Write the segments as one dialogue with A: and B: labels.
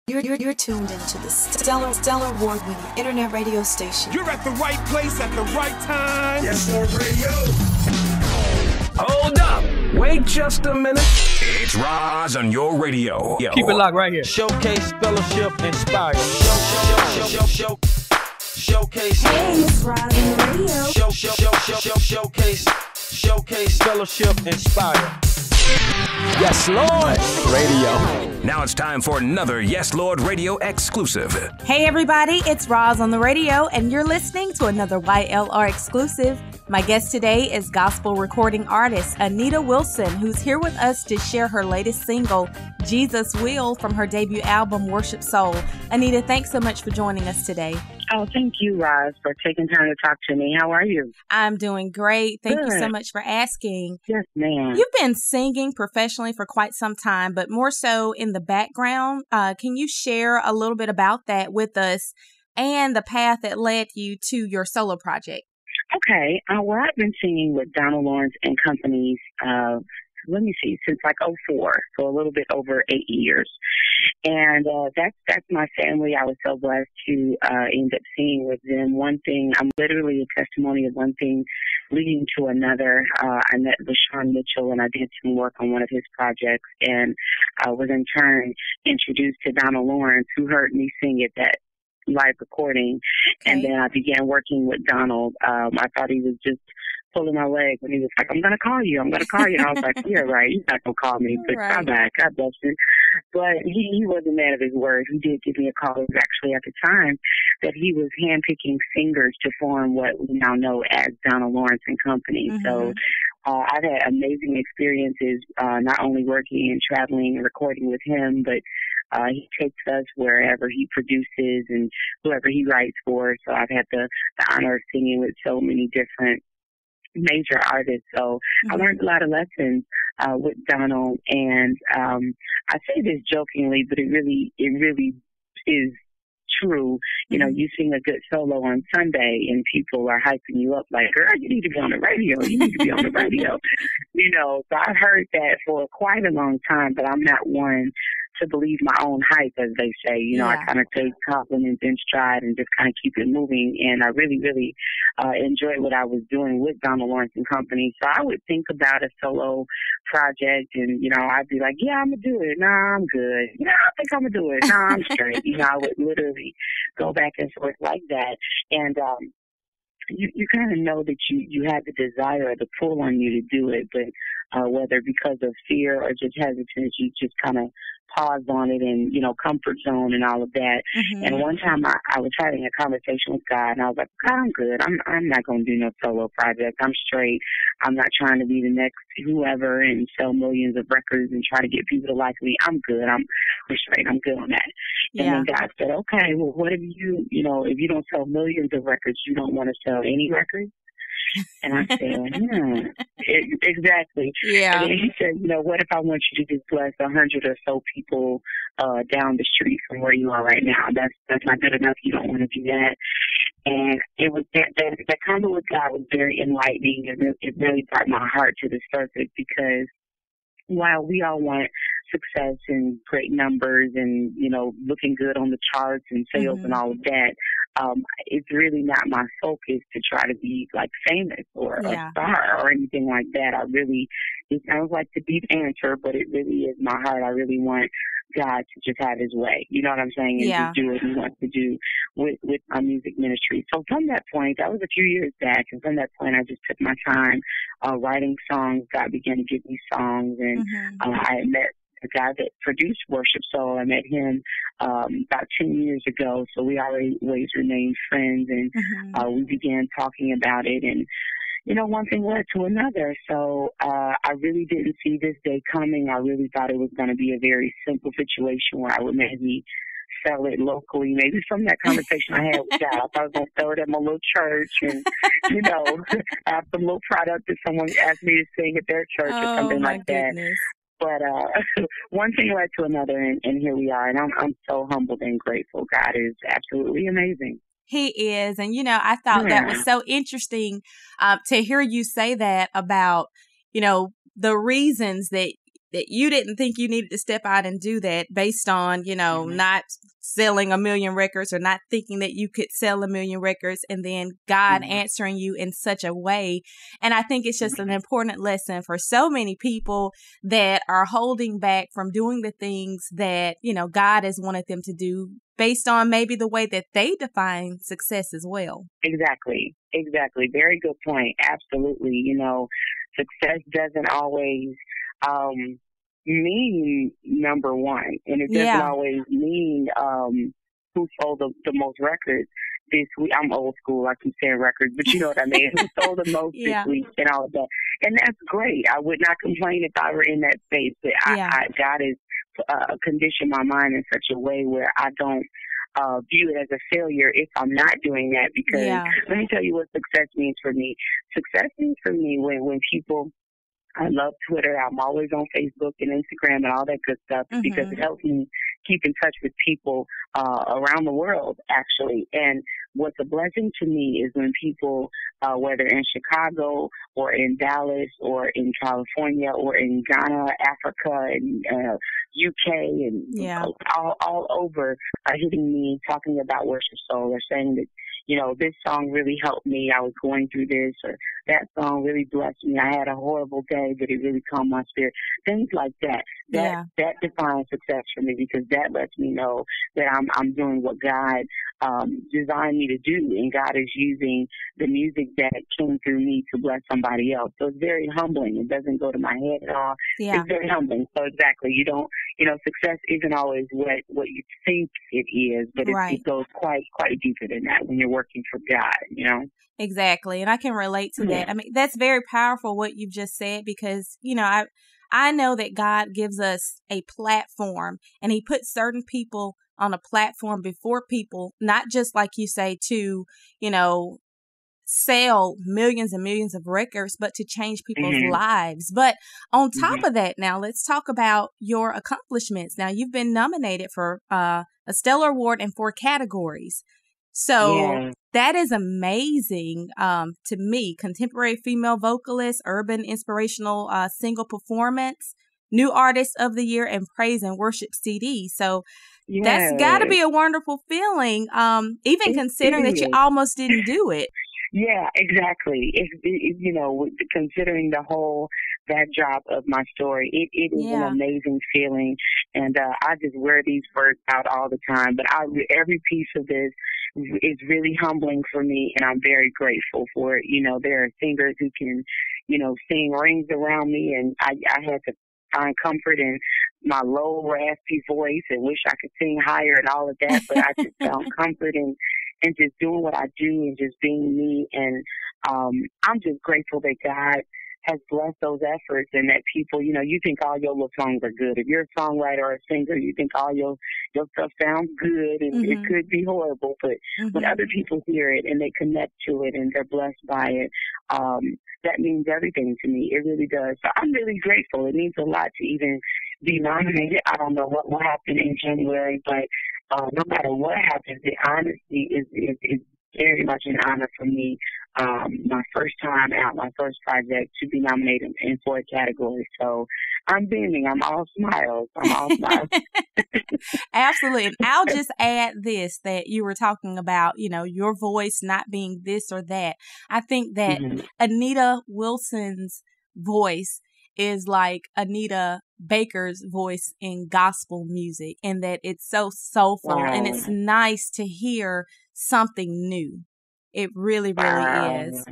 A: You're tuned into the stellar award-winning internet radio station.
B: You're at the right place at the right time.
C: Yes Lord Radio.
D: Hold up. Wait just a minute. It's Roz on your radio.
E: Keep it locked right here.
F: Showcase, fellowship, inspire. Showcase.
A: Hey, it's Roz on the radio.
F: Showcase, fellowship, inspire.
E: Yes, Lord.
D: Radio. Now it's time for another Yes Lord Radio exclusive.
G: Hey everybody, it's Roz on the radio, and you're listening to another YLR exclusive. My guest today is gospel recording artist Anita Wilson, who's here with us to share her latest single, Jesus Will, from her debut album, Worship Soul. Anita, thanks so much for joining us today.
H: Oh, thank you, Roz, for taking time to talk to me. How are you?
G: I'm doing great. Thank
H: Good.
G: you so much for asking.
H: Yes, ma'am.
G: You've been singing professionally for quite some time, but more so in the background. Can you share a little bit about that with us and the path that led you to your solo project?
H: Okay. Well, I've been singing with Donald Lawrence and Companies, since like '04, so a little bit over 8 years. And that's my family. I was so blessed to end up singing with them. One thing, I'm literally a testimony of one thing leading to another. I met LaShawn Mitchell, and I did some work on one of his projects, and I was in turn introduced to Donald Lawrence, who heard me sing at that live recording.
G: Okay.
H: And then I began working with Donald. I thought he was just pulling my leg when he was like, I'm going to call you. And I was like, yeah, right. He's not going to call me, but
G: Right.
H: come back. God bless you. But he was a man of his word. He did give me a call. It was actually at the time that he was handpicking singers to form what we now know as Donald Lawrence and Company.
G: Mm-hmm.
H: So I've had amazing experiences, not only working and traveling and recording with him, but he takes us wherever he produces and whoever he writes for. So I've had the honor of singing with so many different major artists. So I learned a lot of lessons with Donald, and I say this jokingly, but it really is true. You know, you sing a good solo on Sunday and people are hyping you up like, girl, you need to be on the radio. You need to be on the radio. You know, so I've heard that for quite a long time, but I'm not one to believe my own hype, as they say. You know, I kind of take compliments in stride and just kind of keep it moving. And I really enjoyed what I was doing with Donald Lawrence and Company. So I would think about a solo project and, you know, I'd be like, yeah, I'm going to do it. Nah, I'm good. Yeah, I think I'm going to do it. Nah, I'm straight. You know, I would literally go back and forth like that. And, you kind of know that you have the desire or the pull on you to do it, but whether because of fear or just hesitance, you just kind of pause on it and, you know, comfort zone and all of that.
G: Mm-hmm.
H: And one time I was having a conversation with God, and I was like, God, I'm good. I'm not going to do no solo project. I'm straight. I'm not trying to be the next whoever and sell millions of records and try to get people to like me. I'm good. I'm straight. I'm good on that.
G: Yeah.
H: And then God said, okay, well, what if if you don't sell millions of records, you don't want to sell any records? And I said, exactly.
G: Yeah.
H: And then he said, you know, what if I want you to just bless 100 or so people down the street from where you are right now? That's not good enough. You don't want to do that. And it was that combo with God was very enlightening. It really brought my heart to the surface, because while we all want success and great numbers and, you know, looking good on the charts and sales and all of that, it's really not my focus to try to be like famous or a star or anything like that. It sounds like the deep answer, but it really is my heart. I really want God to just have his way. You know what I'm saying? And just do what he wants to do with my music ministry. So from that point, that was a few years back, and from that point I just took my time writing songs. God began to give me songs, and I had met the guy that produced Worship Soul. I met him about 10 years ago, so we always remained friends, and we began talking about it, and you know, one thing led to another. So I really didn't see this day coming. I really thought it was going to be a very simple situation where I would maybe sell it locally, maybe from that conversation I had with God. I thought I was going to sell it at my little church and, you know, have some little product that someone asked me to sing at their church or something like that. But one thing led to another, and here we are. And I'm so humbled and grateful. God is absolutely amazing.
G: He is. And, you know, I thought that was so interesting to hear you say that about, you know, the reasons that that you didn't think you needed to step out and do that based on, not selling 1 million records or not thinking that you could sell 1 million records, and then God answering you in such a way. And I think it's just an important lesson for so many people that are holding back from doing the things that, God has wanted them to do based on maybe the way that they define success as well.
H: Exactly. Very good point. Absolutely. Success doesn't always mean number one, and it doesn't always mean who sold the most records this week. I'm old school, I keep saying records, but you know what I mean. Who sold the most this week and all of that, and that's great. I would not complain if I were in that space, but God has conditioned my mind in such a way where I don't view it as a failure if I'm not doing that, because let me tell you what success means for me. Success means for me when people, I love Twitter. I'm always on Facebook and Instagram and all that good stuff because it helps me keep in touch with people around the world, actually. And what's a blessing to me is when people, whether in Chicago or in Dallas or in California or in Ghana, Africa, and UK, and all over, are hitting me talking about Worship Soul, or saying that, this song really helped me. I was going through this, or that song really blessed me. I had a horrible day, but it really calmed my spirit. Things like that. That defines success for me, because that lets me know that I'm doing what God designed me to do, and God is using the music that came through me to bless somebody else. So it's very humbling. It doesn't go to my head at all. Yeah. It's very humbling. So exactly, you don't, success isn't always what you think it is, but it goes quite deeper than that when you're working for God,
G: Exactly. And I can relate to that. I mean, that's very powerful what you've just said, because, I know that God gives us a platform, and he puts certain people on a platform before people, not just like you say to, sell millions and millions of records, but to change people's lives. But on top of that, now let's talk about your accomplishments. Now, you've been nominated for a Stellar Award in 4 categories. So that is amazing to me. Contemporary female vocalist, urban inspirational single performance, new artist of the year, and praise and worship CD. So that's got to be a wonderful feeling, even considering that you almost didn't do it.
H: Yeah, exactly. Considering the whole backdrop of my story, it is an amazing feeling, and I just wear these words out all the time. But every piece of this is really humbling for me, and I'm very grateful for it. There are singers who can, sing rings around me, and I had to find comfort in my low, raspy voice and wish I could sing higher and all of that, but I just found comfort in just doing what I do and just being me. And I'm just grateful that God has blessed those efforts, and that people, you think all your little songs are good. If you're a songwriter or a singer, you think all your stuff sounds good, and it could be horrible, but when other people hear it and they connect to it and they're blessed by it, that means everything to me. It really does. So I'm really grateful. It means a lot to even be nominated. I don't know what will happen in January, but no matter what happens, the honesty is very much an honor for me. My first time out, my first project, to be nominated in 4 categories. So I'm beaming. I'm all smiles.
G: Absolutely. And I'll just add this, that you were talking about, your voice not being this or that. I think that Anita Wilson's voice is like Anita Baker's voice in gospel music, and that it's so soulful and it's nice to hear something new. It really, really is.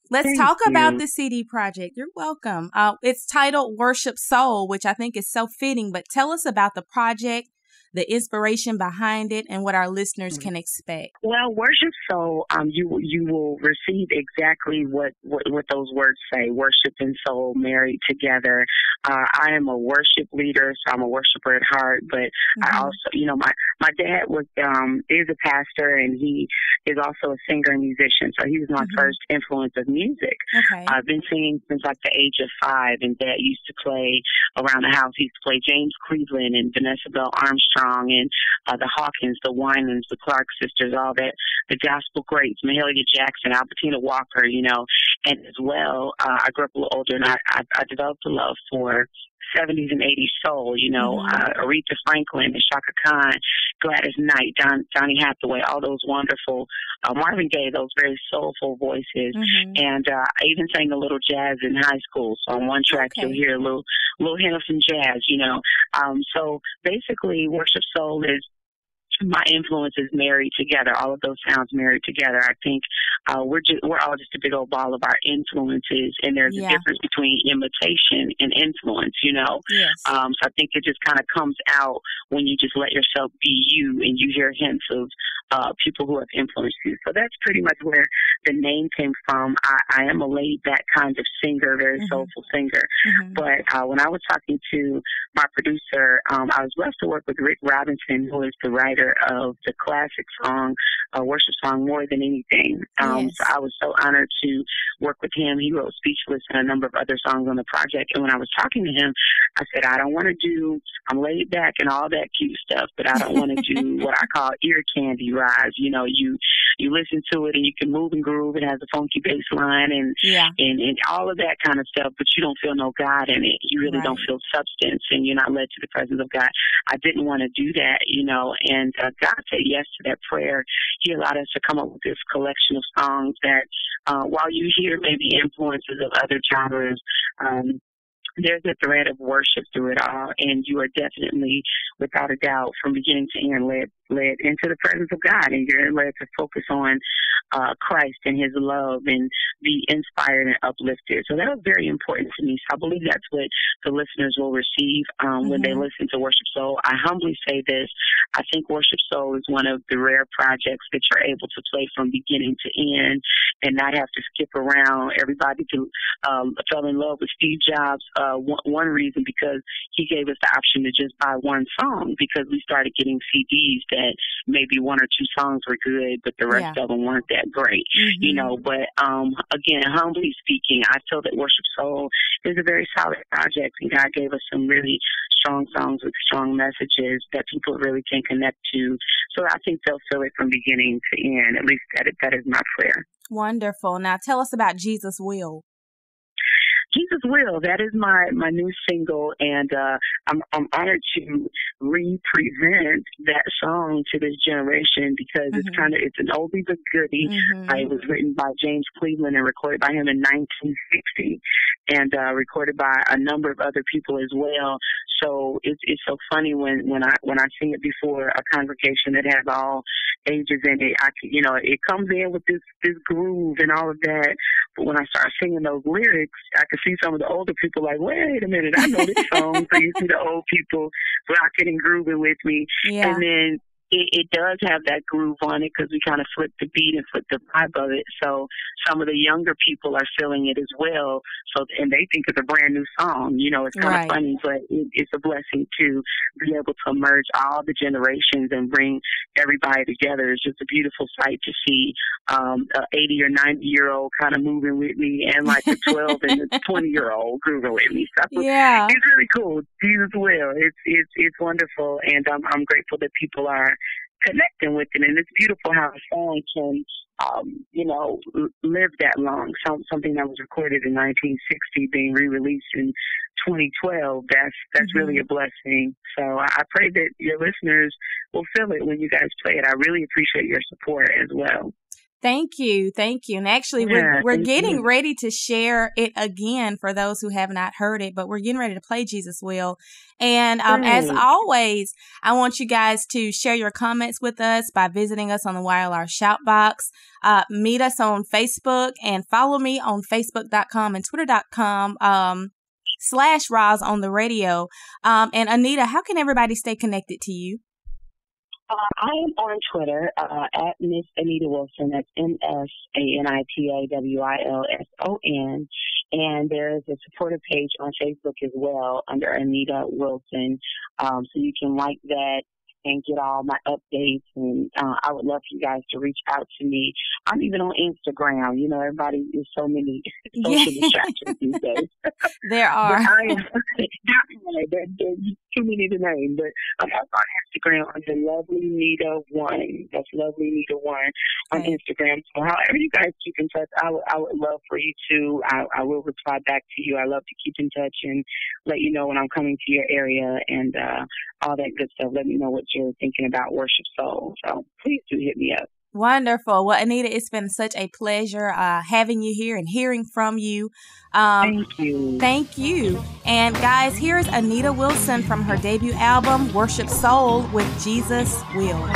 G: Let's talk about the CD project. You're welcome. It's titled Worship Soul, which I think is so fitting, but tell us about the project, the inspiration behind it, and what our listeners can expect.
H: Well, Worship Soul, you will receive exactly what those words say, worship and soul married together. I am a worship leader, so I'm a worshiper at heart, but I also, my dad is a pastor, and he is also a singer and musician, so he was my first influence of music. Okay. I've been singing since like the age of 5, and Dad used to play around the house. He used to play James Cleveland and Vanessa Bell Armstrong and the Hawkins, the Winans, the Clark sisters, all that, the gospel greats, Mahalia Jackson, Albertina Walker, and as well, I grew up a little older, and I developed a love for 70s and 80s soul, you know, Aretha Franklin and Shaka Khan, Gladys Knight, Johnny Hathaway, all those wonderful, Marvin Gaye, those very soulful voices. And I even sang a little jazz in high school. So on one track you'll hear a little hint of some jazz, you know. So basically Worship Soul is my influences married together, all of those sounds married together. I think we're all just a big old ball of our influences, and there's a difference between imitation and influence, you know. So I think it just kind of comes out when you just let yourself be you and you hear hints of people who have influenced you. So that's pretty much where the name came from. I am a laid-back kind of singer, very soulful singer. But when I was talking to my producer, I was blessed to work with Rick Robinson, who is the writer of the classic song, worship song, More Than Anything. So I was so honored to work with him. He wrote Speechless and a number of other songs on the project. And when I was talking to him, I said, I'm laid back and all that cute stuff, but I don't want to do what I call ear candy rides. You know, you listen to it and you can move and groove. It has a funky bass line and all of that kind of stuff, but you don't feel no God in it. You really don't feel substance, and you're not led to the presence of God. I didn't want to do that, you know, and God said yes to that prayer. He allowed us to come up with this collection of songs that while you hear maybe influences of other genres, there's a thread of worship through it all, and you are definitely, without a doubt, from beginning to end, led into the presence of God, and you're led to focus on Christ and His love and be inspired and uplifted. So that was very important to me. So I believe that's what the listeners will receive when they listen to Worship Soul. I humbly say this. I think Worship Soul is one of the rare projects that you're able to play from beginning to end and not have to skip around. Everybody fell in love with Steve Jobs. One reason, because he gave us the option to just buy one song, because we started getting CDs that maybe one or two songs were good, but the rest of them weren't that great, you know. But again, humbly speaking, I feel that Worship Soul is a very solid project, and God gave us some really strong songs with strong messages that people really can connect to. So I think they'll feel it from beginning to end. At least that is my prayer.
G: Wonderful. Now tell us about Jesus Will.
H: Jesus Will, that is my new single, and I'm honored to represent that song to this generation, because it's an oldie but goodie. It was written by James Cleveland and recorded by him in 1960, and recorded by a number of other people as well. So it's so funny when I sing it before a congregation that has all ages in it. It comes in with this groove and all of that, but when I start singing those lyrics, I can see some of the older people like, wait a minute, I know this song. So you see the old people rocking and grooving with me. And then it does have that groove on it, because we kind of flip the beat and flip the vibe of it. So some of the younger people are feeling it as well. So, and they think it's a brand new song. You know, it's kind of funny, but it's a blessing to be able to merge all the generations and bring everybody together. It's just a beautiful sight to see an 80 or 90-year-old kind of moving with me, and like the 12 and the 20-year-old grooving with me. So it's really cool. Jesus Will. It's wonderful, and I'm grateful that people are connecting with it. And it's beautiful how a song can, live that long. Something that was recorded in 1960 being re-released in 2012. That's really a blessing. So I pray that your listeners will feel it when you guys play it. I really appreciate your support as well.
G: Thank you. And actually, we're getting ready to share it again for those who have not heard it, but we're getting ready to play Jesus Will. And as always, I want you guys to share your comments with us by visiting us on the YLR Shout Box. Meet us on Facebook and follow me on Facebook.com and Twitter.com /Roz on the radio. And Anita, how can everybody stay connected to you?
H: I am on Twitter at Miss Anita Wilson. That's MsAnitawilson. And there is a supportive page on Facebook as well under Anita Wilson. So you can like that and get all my updates. And I would love for you guys to reach out to me. I'm even on Instagram. You know, everybody is so many social distractions these days.
G: There are.
H: But I am, there's too many to name, but I'm also on Instagram under Lovely Nita 1. That's Lovely Nita 1 on Instagram. So however you guys keep in touch, I would love for you to. I will reply back to you. I love to keep in touch and let you know when I'm coming to your area and all that good stuff. Let me know what you're thinking about Worship Soul. So please do hit me up.
G: Wonderful. Well, Anita, it's been such a pleasure having you here and hearing from you.
H: Thank you.
G: Thank you. And guys, here's Anita Wilson from her debut album, Worship Soul, with Jesus Will.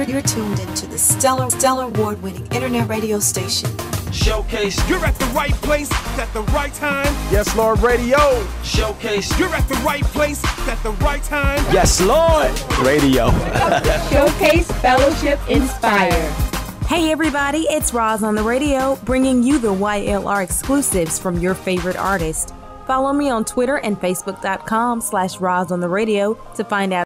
A: You're tuned into the stellar award-winning internet radio station.
F: Showcase.
B: You're at the right place at the right time.
E: Yes, Lord Radio.
F: Showcase.
B: You're at the right place at the right time.
E: Yes, Lord Radio.
C: Showcase Fellowship Inspire.
G: Hey everybody, it's Roz on the radio, bringing you the YLR exclusives from your favorite artist. Follow me on Twitter and Facebook.com/Roz on the radio to find out